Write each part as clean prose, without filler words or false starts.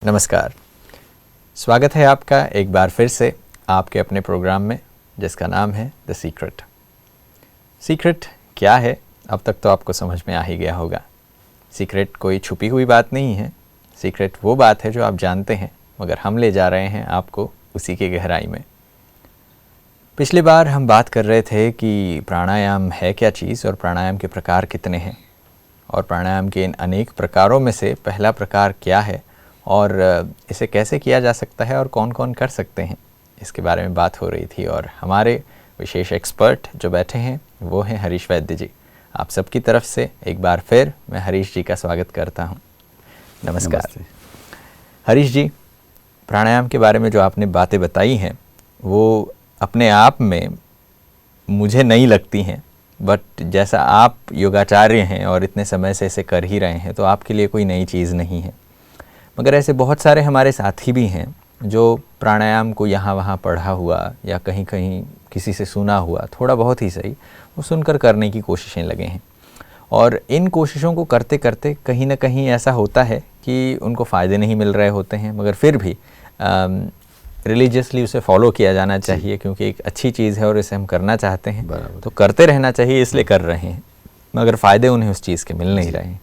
नमस्कार, स्वागत है आपका एक बार फिर से आपके अपने प्रोग्राम में जिसका नाम है द सीक्रेट। सीक्रेट क्या है अब तक तो आपको समझ में आ ही गया होगा। सीक्रेट कोई छुपी हुई बात नहीं है। सीक्रेट वो बात है जो आप जानते हैं मगर हम ले जा रहे हैं आपको उसी के गहराई में। पिछली बार हम बात कर रहे थे कि प्राणायाम है क्या चीज़ और प्राणायाम के प्रकार कितने हैं और प्राणायाम के इन अनेक प्रकारों में से पहला प्रकार क्या है और इसे कैसे किया जा सकता है और कौन कौन कर सकते हैं, इसके बारे में बात हो रही थी। और हमारे विशेष एक्सपर्ट जो बैठे हैं वो हैं हरीश वैद्य जी। आप सबकी तरफ से एक बार फिर मैं हरीश जी का स्वागत करता हूं। नमस्कार। हरीश जी, प्राणायाम के बारे में जो आपने बातें बताई हैं वो अपने आप में मुझे नहीं लगती हैं, बट जैसा आप योगाचार्य हैं और इतने समय से इसे कर ही रहे हैं तो आपके लिए कोई नई चीज़ नहीं है। मगर ऐसे बहुत सारे हमारे साथी भी हैं जो प्राणायाम को यहाँ वहाँ पढ़ा हुआ या कहीं कहीं किसी से सुना हुआ, थोड़ा बहुत ही सही, वो सुनकर करने की कोशिशें लगे हैं। और इन कोशिशों को करते करते कहीं ना कहीं ऐसा होता है कि उनको फ़ायदे नहीं मिल रहे होते हैं, मगर फिर भी रिलीजियसली उसे फॉलो किया जाना चाहिए क्योंकि एक अच्छी चीज़ है और इसे हम करना चाहते हैं तो करते रहना चाहिए, इसलिए कर रहे हैं, मगर फ़ायदे उन्हें उस चीज़ के मिल नहीं रहे हैं।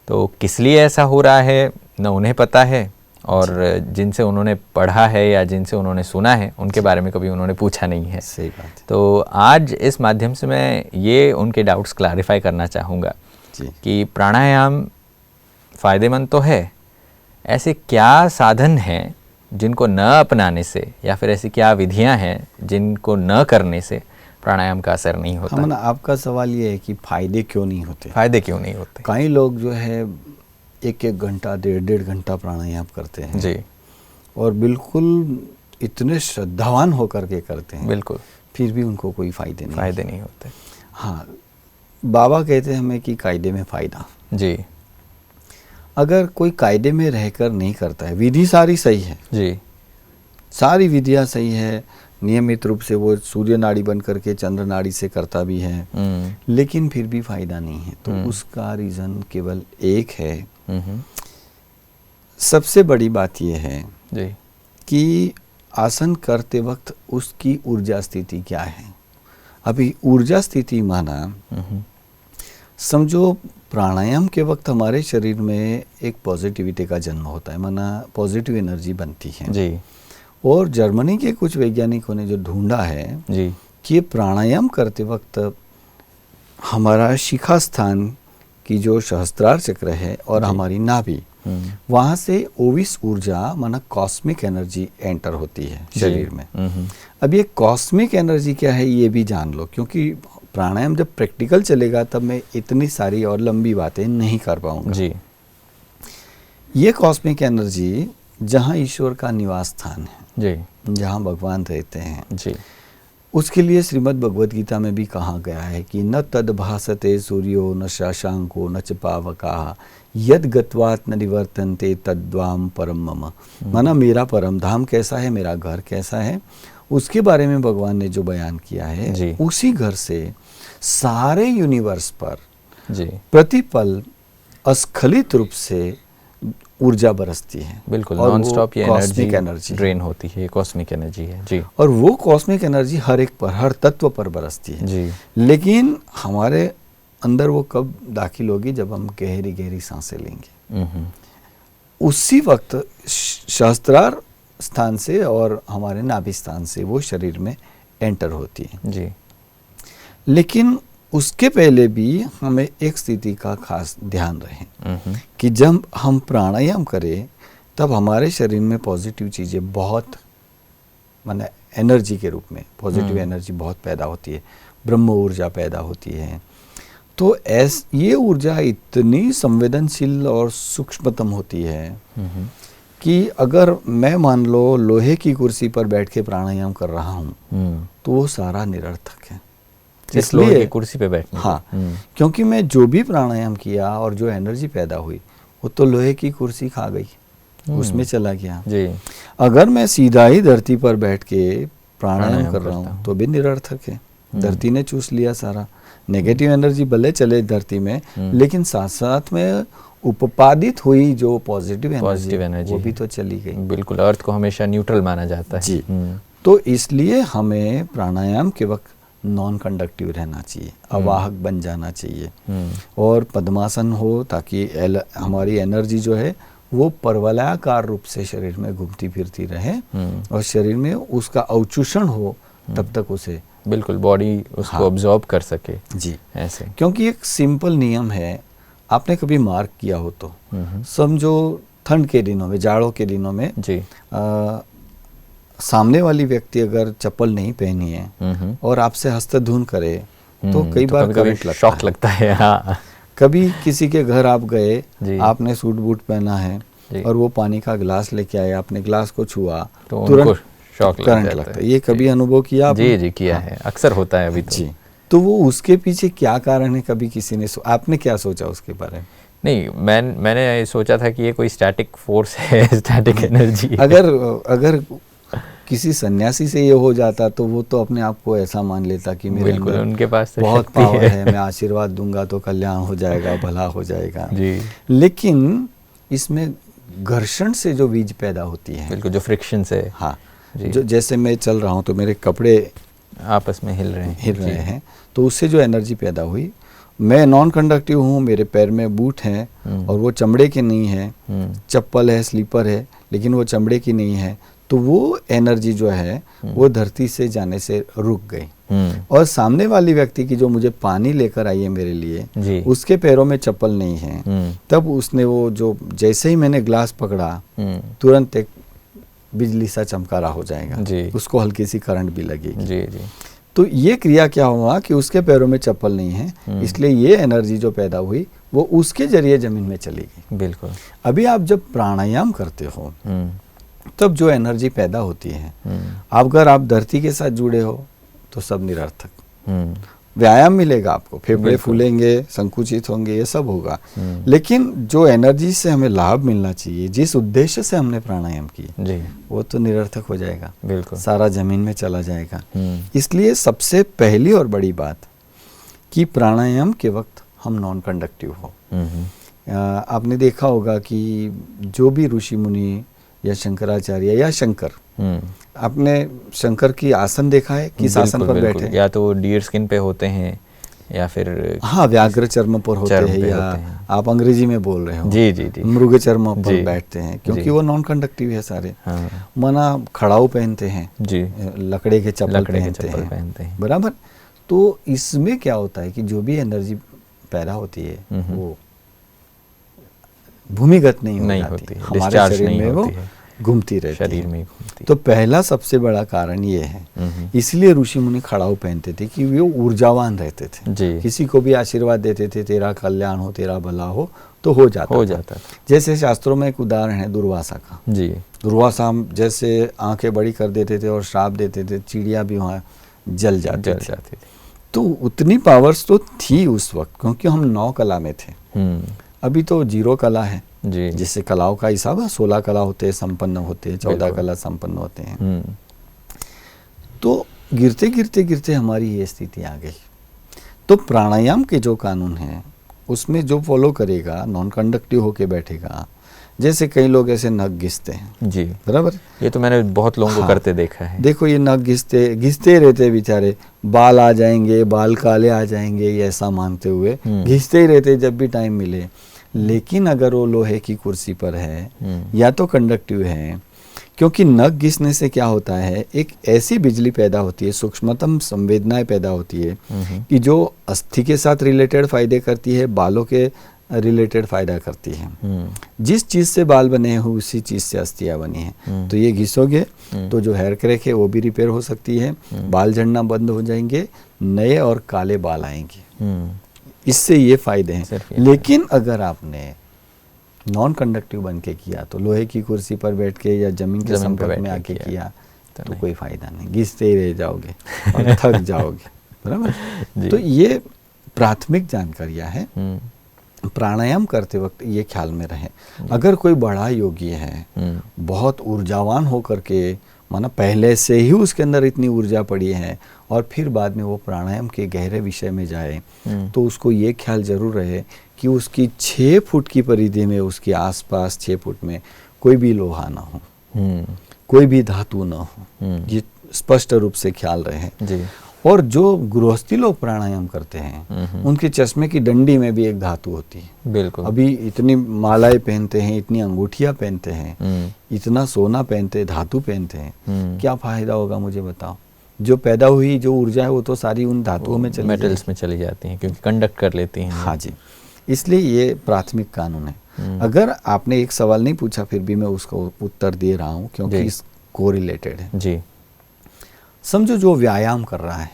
तो किस लिए ऐसा हो रहा है न उन्हें पता है और जिनसे उन्होंने पढ़ा है या जिनसे उन्होंने सुना है उनके बारे में कभी उन्होंने पूछा नहीं है। सही बात है। तो आज इस माध्यम से मैं ये उनके डाउट्स क्लैरिफाई करना चाहूँगा कि प्राणायाम फ़ायदेमंद तो है, ऐसे क्या साधन हैं जिनको न अपनाने से या फिर ऐसी क्या विधियां हैं जिनको न करने से प्राणायाम का असर नहीं होता? हम आपका सवाल ये है कि फ़ायदे क्यों नहीं होते? फ़ायदे क्यों नहीं होते? कई लोग जो है एक घंटा डेढ़ घंटा प्राणायाम करते हैं जी, और बिल्कुल इतने श्रद्धावान होकर के करते हैं, बिल्कुल, फिर भी उनको कोई फ़ायदे नहीं होते। हाँ, बाबा कहते हैं हमें कि कायदे में फ़ायदा। जी, अगर कोई कायदे में रहकर नहीं करता है, विधि सारी सही है जी, सारी विधियाँ सही है, नियमित रूप से वो सूर्य नाड़ी बन करके चंद्र नाड़ी से करता भी है, लेकिन फिर भी फ़ायदा नहीं है, तो उसका रीज़न केवल एक है। सबसे बड़ी बात यह है जी, कि आसन करते वक्त उसकी ऊर्जा स्थिति क्या है। अभी ऊर्जा स्थिति माना, समझो प्राणायाम के वक्त हमारे शरीर में एक पॉजिटिविटी का जन्म होता है, माना पॉजिटिव एनर्जी बनती है जी। और जर्मनी के कुछ वैज्ञानिकों ने जो ढूंढा है जी कि ये प्राणायाम करते वक्त हमारा शिखा स्थान की जो सहस्त्रार चक्र है और हमारी नाभि, वहाँ से ओविस ऊर्जा माना कॉस्मिक एनर्जी एंटर होती है शरीर में। अब ये कॉस्मिक एनर्जी क्या है ये भी जान लो, क्योंकि प्राणायाम जब प्रैक्टिकल चलेगा तब मैं इतनी सारी और लंबी बातें नहीं कर पाऊंगा। जी। ये कॉस्मिक एनर्जी जहाँ ईश्वर का निवास स्थान है, जी, जहाँ भगवान रहते हैं, जी, उसके लिए श्रीमद् भगवद गीता में भी कहा गया है कि न तद भासते सूर्यो न शशांको न च पावकाः यद गत्वात् न निवर्तन्ते तद्वाम परम मम। माना मेरा परम धाम कैसा है, मेरा घर कैसा है, उसके बारे में भगवान ने जो बयान किया है, उसी घर से सारे यूनिवर्स पर प्रतिपल अस्खलित रूप से ऊर्जा बरसती है। बिल्कुल, नॉन स्टॉप ये एनर्जी ड्रेन होती है, कॉस्मिक एनर्जी है। जी। और वो कॉस्मिक एनर्जी हर एक पर, हर तत्व पर बरसती है। जी। लेकिन हमारे अंदर वो कब दाखिल होगी, जब हम गहरी गहरी सांसें लेंगे। उसी वक्त सहस्त्रार स्थान से और हमारे नाभि स्थान से वो शरीर में एंटर होती है। जी। लेकिन उसके पहले भी हमें एक स्थिति का खास ध्यान रहे कि जब हम प्राणायाम करें तब हमारे शरीर में पॉजिटिव चीज़ें बहुत, माने एनर्जी के रूप में पॉजिटिव एनर्जी बहुत पैदा होती है, ब्रह्म ऊर्जा पैदा होती है। तो ये ऊर्जा इतनी संवेदनशील और सूक्ष्मतम होती है कि अगर मैं मान लो लोहे की कुर्सी पर बैठ के प्राणायाम कर रहा हूँ तो वो सारा निरर्थक है, इसलिए कुर्सी पे बैठने। हाँ, क्योंकि मैं जो भी प्राणायाम किया और जो एनर्जी पैदा हुई वो तो लोहे की कुर्सी खा गई, उसमें चला गया। जी। अगर मैं सीधा ही धरती पर बैठ के प्राणायाम कर रहा हूँ तो भी निरर्थक है, धरती ने चूस लिया सारा। नेगेटिव एनर्जी भले चले धरती में, लेकिन साथ साथ में उपपादित हुई जो पॉजिटिव एनर्जी वो भी तो चली गई। बिल्कुल, अर्थ को हमेशा न्यूट्रल माना जाता है जी। तो इसलिए हमें प्राणायाम के वक्त नॉन कंडक्टिव रहना चाहिए, अवाहक बन जाना चाहिए और पद्मासन हो ताकि हमारी एनर्जी जो है वो परवलयाकार रूप से शरीर में घूमती फिरती रहे और शरीर में उसका अवचूषण हो तब तक उसे बिल्कुल बॉडी उसको ऑब्जॉर्ब कर सके। जी ऐसे, क्योंकि एक सिंपल नियम है, आपने कभी मार्क किया हो तो समझो ठंड के दिनों में, जाड़ों के दिनों में जी सामने वाली व्यक्ति अगर चप्पल नहीं पहनी है और आपसे हस्तधून करे तो कई बार करंट शॉक लगता है। हाँ। कभी किसी के घर आप गए, आपने सूट बूट पहना है और वो पानी का गिलास लेके आए, आपने गिलास को छुआ तो तुरंत शॉक करंट लगता है। ये कभी अनुभव किया आपने? जी किया है, अक्सर होता है अभी तो। जी, तो वो उसके पीछे क्या कारण है, कभी किसी ने आपने क्या सोचा उसके बारे में? नहीं, मैंने सोचा था कि ये कोई स्टैटिक फोर्स है, स्टैटिक एनर्जी। अगर किसी सन्यासी से ये हो जाता तो वो तो अपने आप को ऐसा मान लेता कि मेरे अंदर उनके पास तो बहुत पावर है, मैं आशीर्वाद दूंगा तो कल्याण हो जाएगा, भला हो जाएगा जी। लेकिन इसमें घर्षण से जो बीज पैदा होती है, बिल्कुल, जो फ्रिक्शन से, हाँ जी। जो जैसे मैं चल रहा हूँ तो मेरे कपड़े आपस में हिल रहे हैं तो उससे जो एनर्जी पैदा हुई, मैं नॉन कंडक्टिव हूँ, मेरे पैर में बूट हैं और वो चमड़े के नहीं है, चप्पल है, स्लीपर है, लेकिन वो चमड़े की नहीं है, तो वो एनर्जी जो है वो धरती से जाने से रुक गई और सामने वाली व्यक्ति की जो मुझे पानी लेकर आई है मेरे लिए, उसके पैरों में चप्पल नहीं है, तब उसने वो जो जैसे ही मैंने ग्लास पकड़ा तुरंत एक बिजली सा चमकारा हो जाएगा, उसको हल्की सी करंट भी लगेगी। तो ये क्रिया क्या हुआ कि उसके पैरों में चप्पल नहीं है, इसलिए ये एनर्जी जो पैदा हुई वो उसके जरिए जमीन में चली गई। बिल्कुल। अभी आप जब प्राणायाम करते हो तब जो एनर्जी पैदा होती है, अगर आप धरती के साथ जुड़े हो तो सब निरर्थक, व्यायाम मिलेगा आपको, फेफड़े फूलेंगे, संकुचित होंगे, ये सब होगा, लेकिन जो एनर्जी से हमें लाभ मिलना चाहिए, जिस उद्देश्य से हमने प्राणायाम किया, वो तो निरर्थक हो जाएगा। बिल्कुल, सारा जमीन में चला जाएगा। इसलिए सबसे पहली और बड़ी बात कि प्राणायाम के वक्त हम नॉन कंडक्टिव हो। आपने देखा होगा कि जो भी ऋषि मुनि या शंकराचार्य या शंकर, आपने शंकर की आसन देखा है, किस आसन पर बैठे? या तो डियर स्किन पे होते हैं या फिर हाँ व्याघ्र चर्म पर होते हैं, या आप अंग्रेजी में बोल रहे हो जी मृग चर्म पर बैठते हैं, क्योंकि वो नॉन कंडक्टिव है सारे। मना खड़ाऊ पहनते हैं जी, लकड़े के चप्पल पहनते हैं, बराबर। तो इसमें क्या होता है कि जो भी एनर्जी पैदा होती है वो भूमिगत नहीं होती, हमारे शरीर में वो घूमती रहती शरीर में घूमती। तो पहला सबसे बड़ा कारण ये है, इसलिए ऋषि मुनि खड़ाऊ पहनते थे कि वो ऊर्जावान रहते थे जी। किसी को भी आशीर्वाद देते थे, तेरा कल्याण हो, तेरा भला हो, तो हो जाता था। जैसे शास्त्रों में एक उदाहरण है दुर्वासा का जी। दुर्वासा जैसे आंखें बड़ी कर देते थे और श्राप देते थे, चिड़िया भी वहाँ जल जाती थी। तो उतनी पावर्स तो थी उस वक्त, क्योंकि हम 9 कला में थे। अभी तो 0 कला है जी। जिससे कलाओं का हिसाब है, 16 कला होते हैं संपन्न होते हैं, 14 कला संपन्न होते हैं। तो गिरते गिरते गिरते हमारी ये स्थिति आ गई। तो प्राणायाम के जो कानून है उसमें जो फॉलो करेगा, नॉन कंडक्टिव होके बैठेगा, जैसे कई लोग ऐसे नख घिसते हैं जी, बराबर। ये तो मैंने बहुत लोगों को करते देखा है। देखो ये नख घिसते रहते बेचारे, बाल आ जाएंगे, बाल काले आ जाएंगे, ये ऐसा मानते हुए घिसते ही रहते जब भी टाइम मिले। लेकिन अगर वो लोहे की कुर्सी पर है या तो कंडक्टिव है, क्योंकि नख घिसने से क्या होता है, एक ऐसी बिजली पैदा होती है, सूक्ष्मतम संवेदनाएं पैदा होती है कि जो अस्थि के साथ रिलेटेड फायदे करती है, बालों के रिलेटेड फायदा करती है। जिस चीज से बाल बने हैं उसी चीज से अस्थियां बनी हैं। तो ये घिसोगे तो जो हेयर क्रैक है वो भी रिपेयर हो सकती है, बाल झड़ना बंद हो जाएंगे, नए और काले बाल आएंगे। इससे ये फायदे हैं। लेकिन अगर आपने नॉन कंडक्टिव बन के किया, तो लोहे की कुर्सी पर बैठ के या जमीन के संपर्क में आके किया तो कोई फायदा नहीं, घिसते ही रह जाओगे और थक जाओगे, बराबर। तो ये प्राथमिक जानकारियां हैं। प्राणायाम करते वक्त ये ख्याल में रहे, अगर कोई बड़ा योगी है, बहुत ऊर्जावान होकर के माना पहले से ही उसके अंदर इतनी ऊर्जा पड़ी है और फिर बाद में वो प्राणायाम के गहरे विषय में जाए, तो उसको ये ख्याल जरूर रहे कि उसकी 6 फुट की परिधि में, उसके आसपास 6 फुट में कोई भी लोहा ना हो, कोई भी धातु ना हो, ये स्पष्ट रूप से ख्याल रहे जी। और जो गृहस्थी लोग प्राणायाम करते हैं उनके चश्मे की डंडी में भी एक धातु होती है। बिल्कुल। अभी इतनी मालाएं पहनते हैं, इतनी अंगूठियां पहनते हैं, इतना सोना पहनते हैं, धातु पहनते हैं, क्या फायदा होगा मुझे बताओ? जो पैदा हुई जो ऊर्जा है वो तो सारी उन धातुओं में चली, मेटल्स में चली जाती हैं, क्योंकि कंडक्ट कर लेती हैं। हाँ जी, इसलिए ये प्राथमिक कानून है। अगर आपने एक सवाल नहीं पूछा फिर भी मैं उसका उत्तर दे रहा हूँ, क्योंकि इस कोरिलेटेड है जी। समझो जो व्यायाम कर रहा है,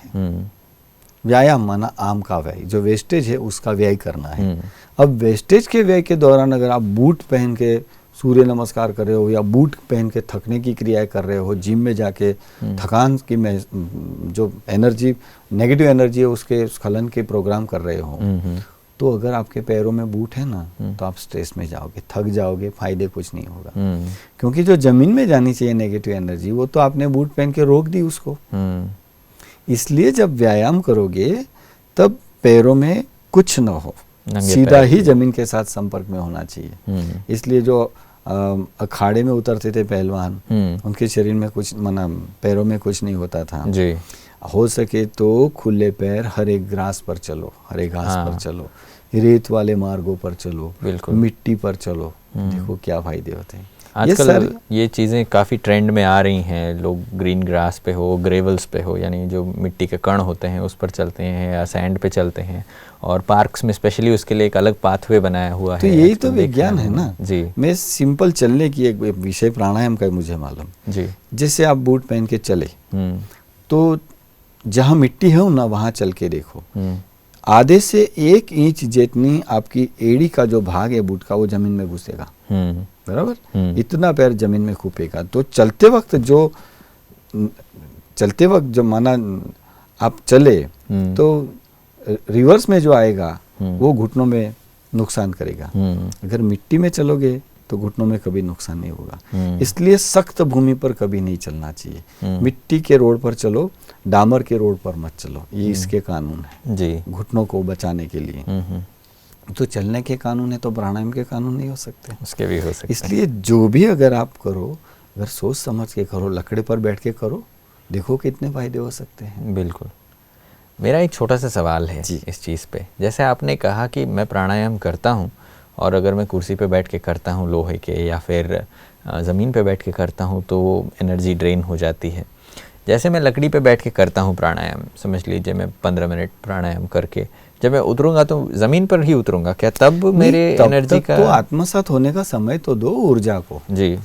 व्यायाम माना आम का व्यय, जो वेस्टेज है उसका व्यय करना है। अब वेस्टेज के व्यय के दौरान अगर आप बूट पहन के सूर्य नमस्कार कर रहे हो या बूट पहन के थकने की क्रियाएं कर रहे हो, जिम में जाके थकान की जो एनर्जी, नेगेटिव एनर्जी है उसके स्खलन के प्रोग्राम कर रहे हो, तो अगर आपके पैरों में बूट है ना तो आप स्ट्रेस में जाओगे, थक जाओगे, फायदे कुछ नहीं होगा। क्योंकि जो जमीन में जानी चाहिए नेगेटिव एनर्जी वो तो आपने बूट पहन के रोक दी उसको। इसलिए जब व्यायाम करोगे तब पैरों में कुछ न हो, सीधा ही जमीन के साथ संपर्क में होना चाहिए। इसलिए जो अखाड़े में उतरते थे पहलवान, उनके शरीर में कुछ माना पैरों में कुछ नहीं होता था जी। हो सके तो खुले पैर हरे ग्रास पर चलो, हरे घास पर चलो, रेत वाले मार्गों पर चलो, मिट्टी पर चलो, देखो क्या फायदे होते हैं। आजकल ये चीज़ें काफ़ी ट्रेंड में आ रही हैं। लोग ग्रीन ग्रास पे हो, ग्रेवल्स पे हो, यानी जो मिट्टी के कण होते हैं उस पर चलते हैं या सैंड पे चलते हैं, और पार्क्स में स्पेशली उसके लिए एक अलग पाथवे बनाया हुआ है। तो यही तो विज्ञान है ना जी। मैं सिंपल चलने की एक विषय प्राणायाम का मुझे मालूम जी। जैसे आप बूट पहन के चले तो जहाँ मिट्टी है ना वहाँ चल के देखो, आधे से 1 इंच जितनी आपकी एड़ी का जो भाग है बूट का वो जमीन में घुसेगा, बराबर, इतना पैर जमीन में खूपेगा। तो चलते वक्त जो माना आप चले तो रिवर्स में जो आएगा वो घुटनों में नुकसान करेगा। अगर मिट्टी में चलोगे तो घुटनों में कभी नुकसान नहीं होगा। इसलिए सख्त भूमि पर कभी नहीं चलना चाहिए। मिट्टी के रोड पर चलो, डामर के रोड पर मत चलो, ये इसके कानून है जी, घुटनों को बचाने के लिए। तो चलने के कानून है तो प्राणायाम के कानून नहीं हो सकते, उसके भी हो सकते। इसलिए जो भी अगर आप करो, अगर सोच समझ के करो, लकड़े पर बैठ के करो, देखो कितने फायदे हो सकते हैं। बिल्कुल। मेरा एक छोटा सा सवाल है इस चीज़ पे, जैसे आपने कहा कि मैं प्राणायाम करता हूँ और अगर मैं कुर्सी पे बैठ के करता हूँ लोहे के, या फिर ज़मीन पे बैठ के करता हूँ तो एनर्जी ड्रेन हो जाती है। जैसे मैं लकड़ी पे बैठ के करता हूँ प्राणायाम, समझ लीजिए मैं 15 मिनट प्राणायाम करके जब मैं उतरूंगा तो ज़मीन पर ही उतरूंगा, क्या तब मेरे एनर्जी का तो आत्मसात होने का समय तो दो ऊर्जा को जी,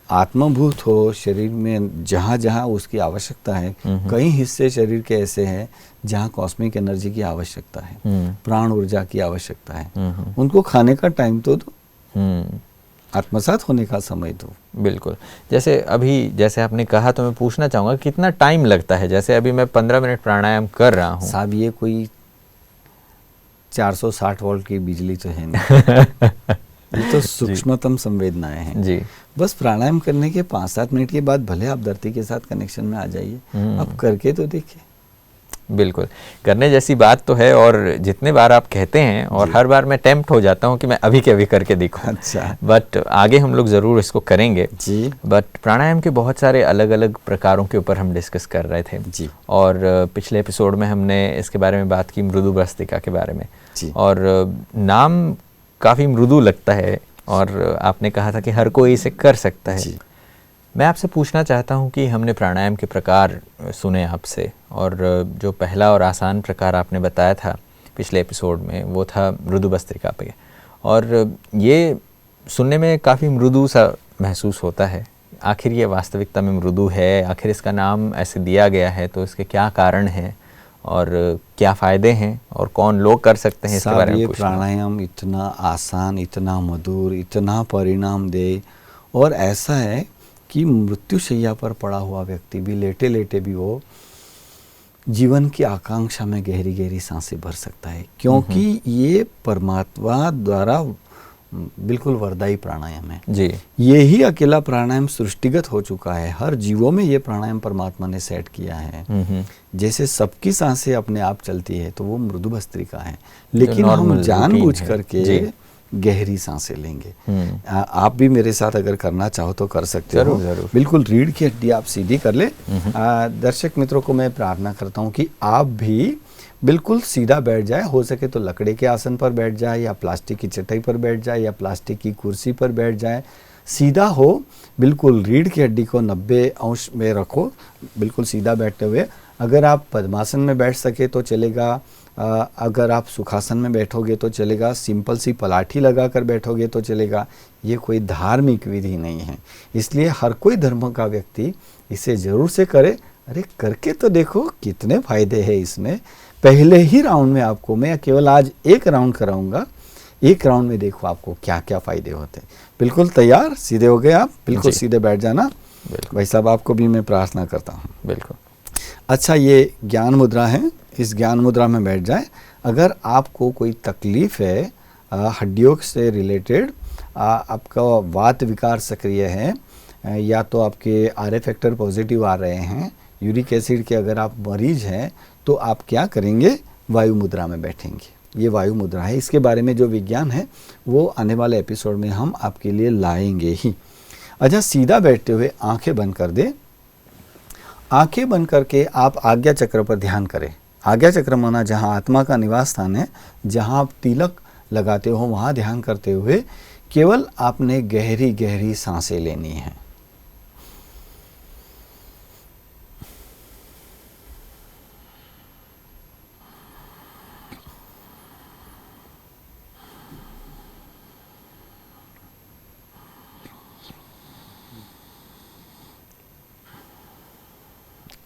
आत्मभूत हो शरीर में जहाँ जहाँ उसकी आवश्यकता है। कई हिस्से शरीर के ऐसे हैं जहाँ कॉस्मिक एनर्जी की आवश्यकता है, प्राण ऊर्जा की आवश्यकता है, उनको खाने का टाइम तो दो, आत्मसात होने का समय दो। बिल्कुल। जैसे अभी जैसे आपने कहा तो मैं पूछना चाहूँगा कितना टाइम लगता है? जैसे अभी मैं 15 मिनट प्राणायाम कर रहा हूँ। साहब ये कोई 460 वोल्ट की बिजली तो है नहीं ये तो सूक्ष्मतम संवेदनाएं हैं जी। बस प्राणायाम करने के 5-7 मिनट के बाद भले आप धरती के साथ कनेक्शन में आ जाइए, आप करके तो देखिए। बिल्कुल, करने जैसी बात तो है, और जितने बार आप कहते हैं और हर बार मैं टेम्प्ट हो जाता हूं कि मैं अभी के अभी करके देखूं। अच्छा, बट आगे हम लोग ज़रूर इसको करेंगे जी। बट प्राणायाम के बहुत सारे अलग अलग प्रकारों के ऊपर हम डिस्कस कर रहे थे जी। और पिछले एपिसोड में हमने इसके बारे में बात की मृदु भस्त्रिका के बारे में जी। और नाम काफ़ी मृदु लगता है और आपने कहा था कि हर कोई इसे कर सकता है जी। मैं आपसे पूछना चाहता हूं कि हमने प्राणायाम के प्रकार सुने आपसे, और जो पहला और आसान प्रकार आपने बताया था पिछले एपिसोड में वो था मृदु भस्त्रिका पे, और ये सुनने में काफ़ी मृदु सा महसूस होता है। आखिर ये वास्तविकता में मृदु है? आखिर इसका नाम ऐसे दिया गया है तो इसके क्या कारण हैं और क्या फ़ायदे हैं और कौन लोग कर सकते हैं, इसके बारे में पूछना। प्राणायाम इतना आसान, इतना मधुर, इतना परिणाम दे, और ऐसा है कि मृत्युशैया पर पड़ा हुआ व्यक्ति भी लेटे लेटे भी वो जीवन की आकांक्षा में गहरी गहरी सांसें भर सकता है, क्योंकि ये परमात्मा द्वारा बिल्कुल वरदायी प्राणायाम है जी। यही अकेला प्राणायाम सृष्टिगत हो चुका है, हर जीवों में ये प्राणायाम परमात्मा ने सेट किया है। जैसे सबकी सांसें अपने आप चलती है तो वो मृदु भस्त्रिका है, लेकिन हम जानबूझ करके गहरी सांसें लेंगे। आप भी मेरे साथ अगर करना चाहो तो कर सकते हो। जरूर। बिल्कुल रीढ़ की हड्डी आप सीधी कर ले। दर्शक मित्रों को मैं प्रार्थना करता हूँ कि आप भी बिल्कुल सीधा बैठ जाए, हो सके तो लकड़े के आसन पर बैठ जाए या प्लास्टिक की चटाई पर बैठ जाए या प्लास्टिक की कुर्सी पर बैठ जाए, सीधा हो। बिल्कुल रीढ़ की हड्डी को 90 अंश में रखो, बिल्कुल सीधा बैठते हुए। अगर आप पद्मासन में बैठ सके तो चलेगा, अगर आप सुखासन में बैठोगे तो चलेगा, सिंपल सी पलाठी लगा कर बैठोगे तो चलेगा। ये कोई धार्मिक विधि नहीं है, इसलिए हर कोई धर्म का व्यक्ति इसे ज़रूर से करे। अरे करके तो देखो कितने फायदे हैं इसमें। पहले ही राउंड में आपको मैं केवल आज एक राउंड कराऊंगा, एक राउंड में देखो आपको क्या क्या फायदे होते हैं। बिल्कुल तैयार, सीधे हो गए आप, बिल्कुल सीधे बैठ जाना। भाई साहब आपको भी मैं प्रार्थना करता हूँ। बिल्कुल। अच्छा, ये ज्ञान मुद्रा है, इस ज्ञान मुद्रा में बैठ जाए। अगर आपको कोई तकलीफ है हड्डियों से रिलेटेड, आपका वात विकार सक्रिय है, या तो आपके आरए फैक्टर पॉजिटिव आ रहे हैं, यूरिक एसिड के अगर आप मरीज हैं, तो आप क्या करेंगे, वायु मुद्रा में बैठेंगे। ये वायु मुद्रा है, इसके बारे में जो विज्ञान है वो आने वाले एपिसोड में हम आपके लिए लाएंगे ही। अच्छा, सीधा बैठते हुए आंखें बंद कर दे। आंखें बंद करके आप आज्ञा चक्र पर ध्यान करें। आज्ञा चक्र माना जहाँ आत्मा का निवास स्थान है, जहाँ आप तिलक लगाते हो वहाँ ध्यान करते हुए केवल आपने गहरी गहरी सांसें लेनी है।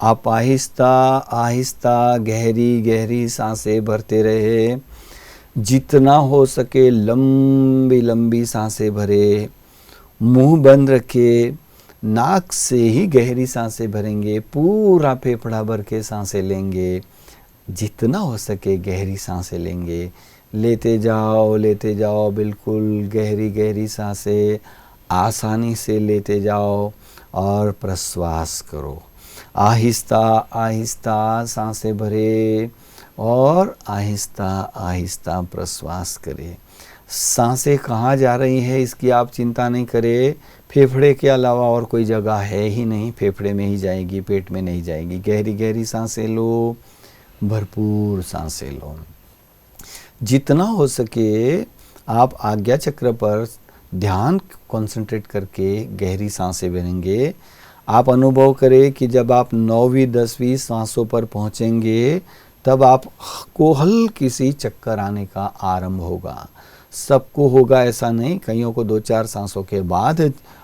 आप आहिस्ता आहिस्ता गहरी गहरी सांसें भरते रहे। जितना हो सके लंबी लंबी सांसें भरे, मुंह बंद रखे, नाक से ही गहरी सांसें भरेंगे, पूरा फेफड़ा भर के सांसें लेंगे। जितना हो सके गहरी सांसें लेंगे, लेते जाओ, बिल्कुल गहरी गहरी सांसें आसानी से लेते जाओ और प्रश्वास करो। आहिस्ता आहिस्ता सांसें भरे और आहिस्ता आहिस्ता प्रश्वास करें। सांसें कहाँ जा रही है इसकी आप चिंता नहीं करें, फेफड़े के अलावा और कोई जगह है ही नहीं, फेफड़े में ही जाएगी, पेट में नहीं जाएगी। गहरी गहरी सांसें लो, भरपूर सांसें लो। जितना हो सके आप आज्ञा चक्र पर ध्यान कंसंट्रेट करके गहरी सांसें भरेंगे। आप अनुभव करें कि जब आप 9वीं 10वीं सांसों पर पहुंचेंगे तब आपको हल्की सी चक्कर आने का आरंभ होगा। सबको होगा ऐसा नहीं, कईयों को 2-4 सांसों के बाद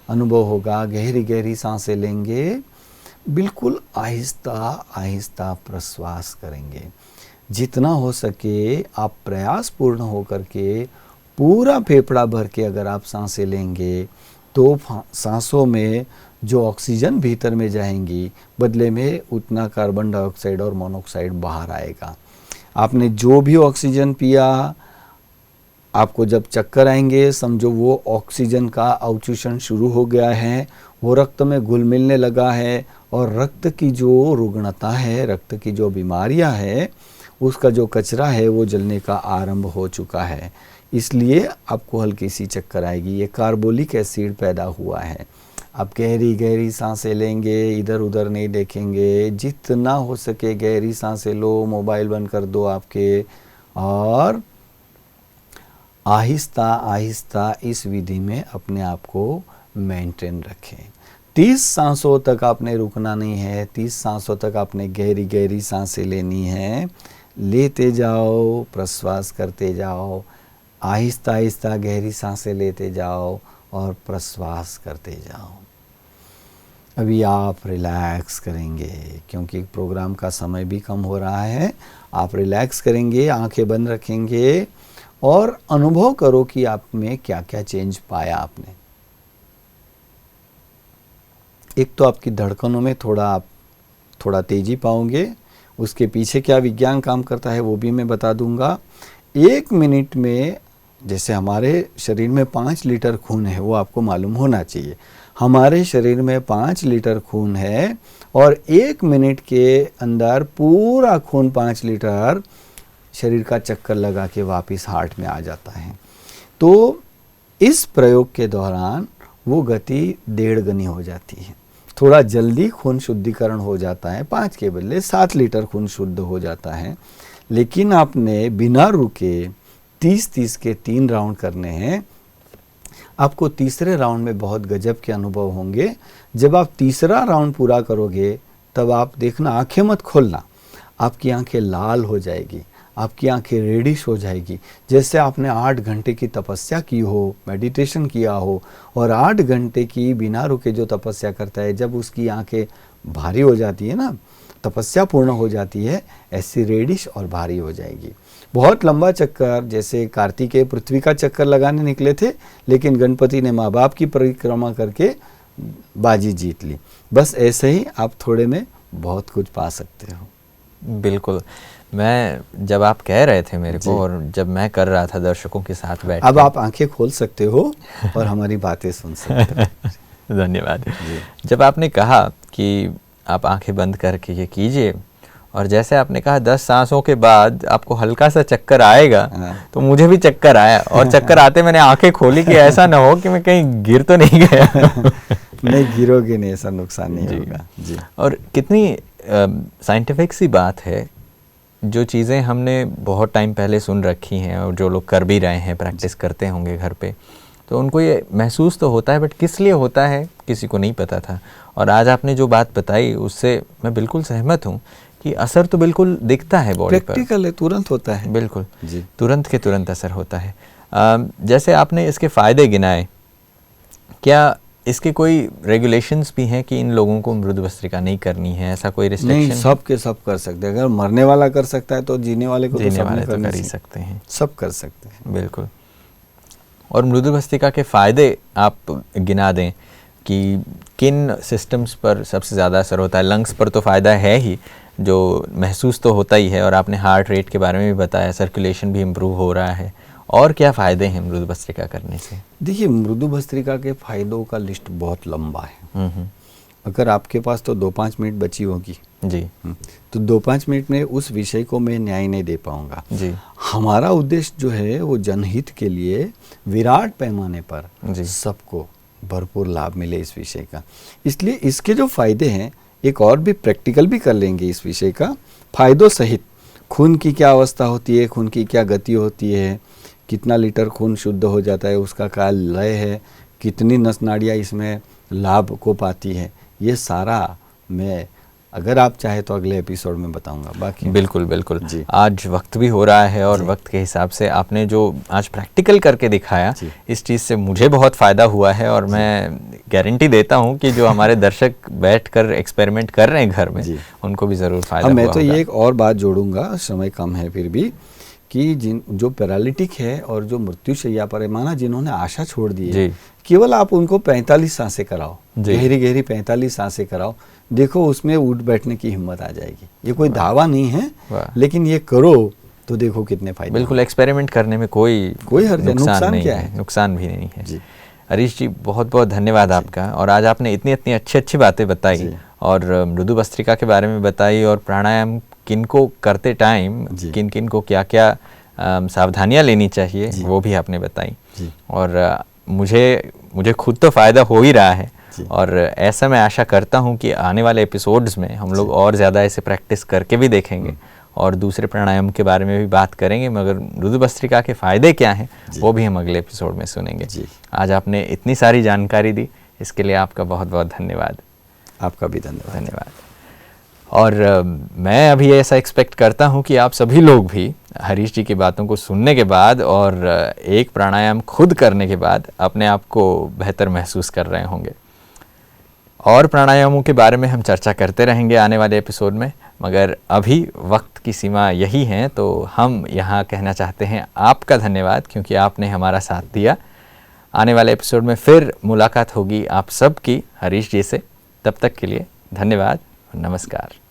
अनुभव होगा। गहरी गहरी सांसें लेंगे, बिल्कुल आहिस्ता आहिस्ता प्रश्वास करेंगे। जितना हो सके आप प्रयास पूर्ण होकर के पूरा फेफड़ा भर के अगर आप सांसें लेंगे तो सांसों में जो ऑक्सीजन भीतर में जाएंगी, बदले में उतना कार्बन डाइऑक्साइड और मोनोऑक्साइड बाहर आएगा। आपने जो भी ऑक्सीजन पिया, आपको जब चक्कर आएंगे समझो वो ऑक्सीजन का अवशोषण शुरू हो गया है, वो रक्त में घुल मिलने लगा है और रक्त की जो रुग्णता है, रक्त की जो बीमारियां है, उसका जो कचरा है वो जलने का आरंभ हो चुका है। इसलिए आपको हल्की सी चक्कर आएगी। ये कार्बोलिक एसिड पैदा हुआ है। आप गहरी गहरी सांसें लेंगे, इधर उधर नहीं देखेंगे। जितना हो सके गहरी सांसें लो, मोबाइल बंद कर दो आपके, और आहिस्ता आहिस्ता इस विधि में अपने आप को मेंटेन रखें। 30 सांसों तक आपने रुकना नहीं है, 30 सांसों तक आपने गहरी गहरी सांसें लेनी है। लेते जाओ, प्रश्वास करते जाओ, आहिस्ता आहिस्ता गहरी सांसें लेते जाओ और प्रश्वास करते जाओ। अभी आप रिलैक्स करेंगे क्योंकि प्रोग्राम का समय भी कम हो रहा है। आप रिलैक्स करेंगे, आंखें बंद रखेंगे और अनुभव करो कि आप में क्या क्या चेंज पाया आपने। एक तो आपकी धड़कनों में थोड़ा तेजी पाओगे। उसके पीछे क्या विज्ञान काम करता है वो भी मैं बता दूंगा। 1 मिनट में जैसे हमारे शरीर में 5 लीटर खून है, वो आपको मालूम होना चाहिए। हमारे शरीर में 5 लीटर खून है और 1 मिनट के अंदर पूरा खून 5 लीटर शरीर का चक्कर लगा के वापस हार्ट में आ जाता है। तो इस प्रयोग के दौरान वो गति 1.5 गुनी हो जाती है। थोड़ा जल्दी खून शुद्धिकरण हो जाता है, 5 के बदले 7 लीटर खून शुद्ध हो जाता है। लेकिन आपने बिना रुके 30-30 के 3 राउंड करने हैं। आपको तीसरे राउंड में बहुत गजब के अनुभव होंगे। जब आप तीसरा राउंड पूरा करोगे तब आप देखना, आंखें मत खोलना, आपकी आंखें लाल हो जाएगी, आपकी आंखें रेडिश हो जाएगी, जैसे आपने 8 घंटे की तपस्या की हो, मेडिटेशन किया हो। और 8 घंटे की बिना रुके जो तपस्या करता है, जब उसकी आंखें भारी हो जाती है ना, तपस्या पूर्ण हो जाती है, ऐसी रेडिश और भारी हो जाएगी। बहुत लंबा चक्कर, जैसे कार्तिकेय पृथ्वी का चक्कर लगाने निकले थे, लेकिन गणपति ने माँ बाप की परिक्रमा करके बाजी जीत ली। बस ऐसे ही आप थोड़े में बहुत कुछ पा सकते हो। बिल्कुल। मैं जब आप कह रहे थे मेरे को, और जब मैं कर रहा था दर्शकों के साथ बैठ, अब आप आंखें खोल सकते हो और हमारी बातें सुन सकते हो। धन्यवाद। जब आपने कहा कि आप आंखें बंद करके ये कीजिए, और जैसे आपने कहा 10 सांसों के बाद आपको हल्का सा चक्कर आएगा, तो मुझे भी चक्कर आया, और चक्कर आते मैंने आंखें खोली कि ऐसा ना हो कि मैं कहीं गिर तो नहीं गया। नहीं गिरोगे नहीं, ऐसा नुकसान नहीं होगा जी। और कितनी साइंटिफिक सी बात है, जो चीज़ें हमने बहुत टाइम पहले सुन रखी हैं और जो लोग कर भी रहे हैं, प्रैक्टिस करते होंगे घर पे, तो उनको ये महसूस तो होता है, बट किस लिए होता है किसी को नहीं पता था। और आज आपने जो बात बताई उससे मैं बिल्कुल सहमत हूँ कि असर तो बिल्कुल दिखता है बॉडी पर, प्रैक्टिकल है, तुरंत होता है। बिल्कुल जी, तुरंत के तुरंत असर होता है। जैसे आपने इसके फ़ायदे गिनाए, क्या इसके कोई रेगुलेशंस भी हैं कि इन लोगों को मृदु भस्त्रिका नहीं करनी है, ऐसा कोई रिस्ट्रिक्शन? नहीं, सब के सब कर सकते हैं। अगर मरने वाला कर सकता है तो जीने वाले को जीने वाले तो कर ही सकते हैं, सब कर सकते हैं। बिल्कुल। और मृदु भस्त्रिका के फ़ायदे आप गिना दें कि किन सिस्टम्स पर सबसे ज़्यादा असर होता है? लंग्स पर तो फ़ायदा है ही, जो महसूस तो होता ही है, और आपने हार्ट रेट के बारे में भी बताया, सर्कुलेशन भी इम्प्रूव हो रहा है। और क्या फ़ायदे हैं मृदु भस्त्रिका करने से? देखिए, मृदु भस्त्रिका के फ़ायदों का लिस्ट बहुत लंबा है। अगर आपके पास तो 2-5 मिनट बची होगी जी, तो 2-5 मिनट में उस विषय को मैं न्याय नहीं दे पाऊंगा जी। हमारा उद्देश्य जो है वो जनहित के लिए विराट पैमाने पर सबको भरपूर लाभ मिले इस विषय का। इसलिए इसके जो फायदे हैं, एक और भी प्रैक्टिकल भी कर लेंगे इस विषय का, फायदों सहित। खून की क्या अवस्था होती है, खून की क्या गति होती है, कितना लीटर खून शुद्ध हो जाता है, उसका क्या लय है, कितनी नस नाड़ियाँ इसमें लाभ को पाती है, ये सारा मैं अगर आप चाहे तो अगले एपिसोड में बताऊंगा। बाकी बिल्कुल बिल्कुल जी। आज वक्त भी हो रहा है, और वक्त के हिसाब से आपने जो आज प्रैक्टिकल करके दिखाया, इस चीज़ से मुझे बहुत फ़ायदा हुआ है। और मैं गारंटी देता हूं कि जो हमारे दर्शक बैठकर एक्सपेरिमेंट कर रहे हैं घर में, उनको भी ज़रूर फ़ायदा हुआ। मैं तो ये एक और बात जोड़ूंगा, समय कम है फिर भी, कि जो पैरालिटिक है और जो मृत्युशैया पर है, माना जिन्होंने आशा छोड़ दी है, केवल आप उनको 45 सांसें कराओ, गहरी गहरी 45 सांसें कराओ, देखो उसमें उठ बैठने की हिम्मत आ जाएगी। ये कोई दावा नहीं है, लेकिन ये करो तो देखो कितने फायदे। बिल्कुल, एक्सपेरिमेंट करने में कोई नुकसान क्या है, नुकसान भी नहीं है जी। हरीश जी, बहुत बहुत धन्यवाद आपका। और आज आपने इतनी अच्छी बातें बताई, और मृदु भस्त्रिका के बारे में बताई, और प्राणायाम किनको करते टाइम किन किन को क्या क्या सावधानियां लेनी चाहिए वो भी आपने बताई। और मुझे खुद तो फ़ायदा हो ही रहा है, और ऐसा मैं आशा करता हूं कि आने वाले एपिसोड्स में हम लोग और ज़्यादा ऐसे प्रैक्टिस करके भी देखेंगे, और दूसरे प्राणायाम के बारे में भी बात करेंगे, मगर मृदु भस्त्रिका के फ़ायदे क्या हैं वो भी हम अगले एपिसोड में सुनेंगे। आज आपने इतनी सारी जानकारी दी, इसके लिए आपका बहुत बहुत धन्यवाद। आपका भी धन्यवाद। और मैं अभी ऐसा एक्सपेक्ट करता हूं कि आप सभी लोग भी हरीश जी की बातों को सुनने के बाद और एक प्राणायाम खुद करने के बाद अपने आप को बेहतर महसूस कर रहे होंगे। और प्राणायामों के बारे में हम चर्चा करते रहेंगे आने वाले एपिसोड में, मगर अभी वक्त की सीमा यही है, तो हम यहाँ कहना चाहते हैं आपका धन्यवाद, क्योंकि आपने हमारा साथ दिया। आने वाले एपिसोड में फिर मुलाकात होगी आप सबकी हरीश जी से। तब तक के लिए धन्यवाद, नमस्कार।